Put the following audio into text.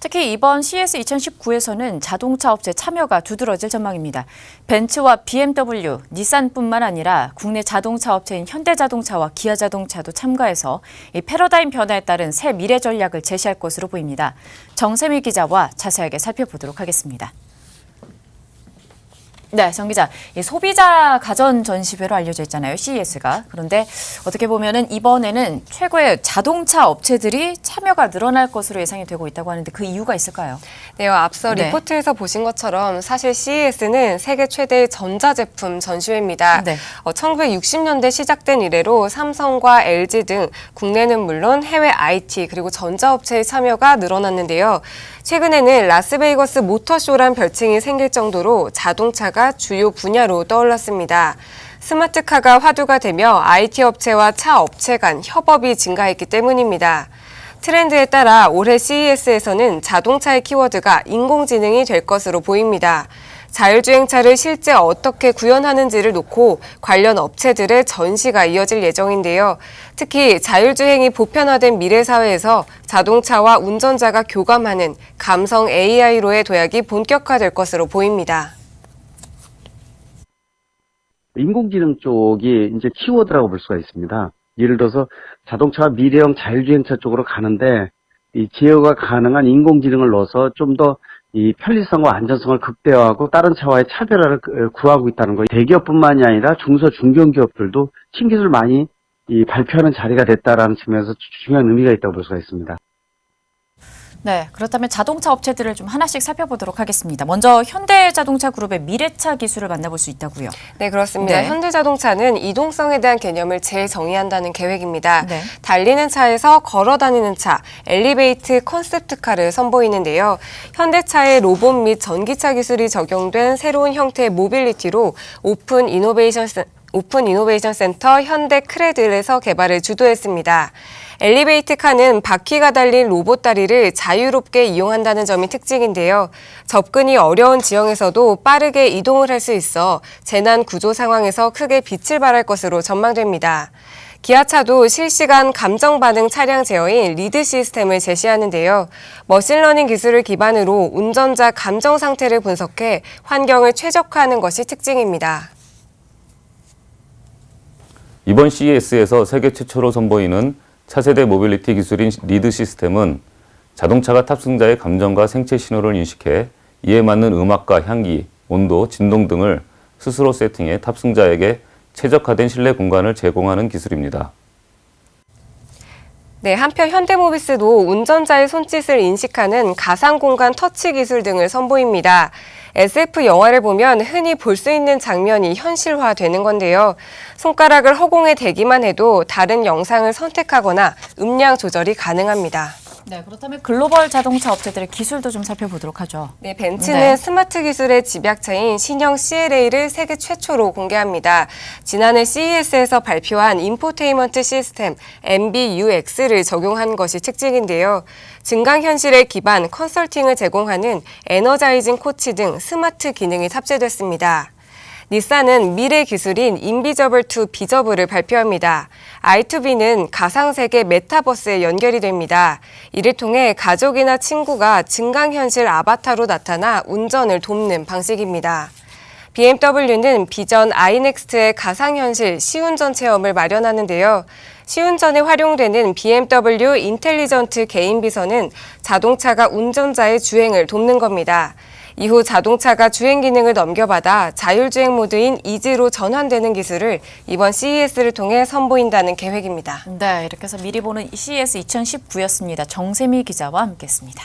특히 이번 CES 2019에서는 자동차 업체 참여가 두드러질 전망입니다. 벤츠와 BMW, 닛산뿐만 아니라 국내 자동차 업체인 현대자동차와 기아자동차도 참가해서 이 패러다임 변화에 따른 새 미래 전략을 제시할 것으로 보입니다. 정세미 기자와 자세하게 살펴보도록 하겠습니다. 네, 정 기자. 소비자 가전 전시회로 알려져 있잖아요, CES가. 그런데 어떻게 보면은 이번에는 최고의 자동차 업체들이 참여가 늘어날 것으로 예상이 되고 있다고 하는데 그 이유가 있을까요? 네, 앞서 리포트에서 보신 것처럼 사실 CES는 세계 최대의 전자제품 전시회입니다. 1960년대 시작된 이래로 삼성과 LG 등 국내는 물론 해외 IT 그리고 전자업체의 참여가 늘어났는데요. 최근에는 라스베이거스 모터쇼란 별칭이 생길 정도로 자동차가 주요 분야로 떠올랐습니다. 스마트카가 화두가 되며 IT 업체와 차 업체 간 협업이 증가했기 때문입니다. 트렌드에 따라 올해 CES에서는 자동차의 키워드가 인공지능이 될 것으로 보입니다. 자율주행차를 실제 어떻게 구현하는지를 놓고 관련 업체들의 전시가 이어질 예정인데요. 특히 자율주행이 보편화된 미래 사회에서 자동차와 운전자가 교감하는 감성 AI로의 도약이 본격화될 것으로 보입니다. 인공지능 쪽이 이제 키워드라고 볼 수가 있습니다. 예를 들어서 자동차와 미래형 자율주행차 쪽으로 가는데 이 제어가 가능한 인공지능을 넣어서 좀 더 이 편리성과 안전성을 극대화하고 다른 차와의 차별화를 구하고 있다는 거. 대기업뿐만이 아니라 중소 중견기업들도 신기술 많이 발표하는 자리가 됐다라는 측면에서 중요한 의미가 있다고 볼 수가 있습니다. 네, 그렇다면 자동차 업체들을 좀 하나씩 살펴보도록 하겠습니다. 먼저 현대자동차 그룹의 미래차 기술을 만나볼 수 있다고요. 네, 그렇습니다. 현대자동차는 이동성에 대한 개념을 재정의한다는 계획입니다. 달리는 차에서 걸어 다니는 차, 엘리베이트 컨셉트카를 선보이는데요. 현대차의 로봇 및 전기차 기술이 적용된 새로운 형태의 모빌리티로 오픈 이노베이션 센터 현대 크레들에서 개발을 주도했습니다. 엘리베이트 카는 바퀴가 달린 로봇 다리를 자유롭게 이용한다는 점이 특징인데요. 접근이 어려운 지형에서도 빠르게 이동을 할 수 있어 재난 구조 상황에서 크게 빛을 발할 것으로 전망됩니다. 기아차도 실시간 감정 반응 차량 제어인 리드 시스템을 제시하는데요. 머신러닝 기술을 기반으로 운전자 감정 상태를 분석해 환경을 최적화하는 것이 특징입니다. 이번 CES에서 세계 최초로 선보이는 차세대 모빌리티 기술인 리드 시스템은 자동차가 탑승자의 감정과 생체 신호를 인식해 이에 맞는 음악과 향기, 온도, 진동 등을 스스로 세팅해 탑승자에게 최적화된 실내 공간을 제공하는 기술입니다. 네, 한편 현대모비스도 운전자의 손짓을 인식하는 가상공간 터치 기술 등을 선보입니다. SF 영화를 보면 흔히 볼 수 있는 장면이 현실화되는 건데요. 손가락을 허공에 대기만 해도 다른 영상을 선택하거나 음량 조절이 가능합니다. 네, 그렇다면 글로벌 자동차 업체들의 기술도 좀 살펴보도록 하죠. 네, 벤츠는 스마트 기술의 집약체인 신형 CLA를 세계 최초로 공개합니다. 지난해 CES에서 발표한 인포테인먼트 시스템 MBUX를 적용한 것이 특징인데요. 증강현실에 기반 컨설팅을 제공하는 에너자이징 코치 등 스마트 기능이 탑재됐습니다. 닛산은 미래 기술인 인비저블 투 비저블을 발표합니다. I2B는 가상세계 메타버스에 연결이 됩니다. 이를 통해 가족이나 친구가 증강현실 아바타로 나타나 운전을 돕는 방식입니다. BMW는 비전 iNext의 가상현실 시운전 체험을 마련하는데요. 시운전에 활용되는 BMW 인텔리전트 개인 비서는 자동차가 운전자의 주행을 돕는 겁니다. 이후 자동차가 주행 기능을 넘겨받아 자율주행 모드인 이지로 전환되는 기술을 이번 CES를 통해 선보인다는 계획입니다. 네, 이렇게 해서 미리 보는 CES 2019였습니다. 정세미 기자와 함께했습니다.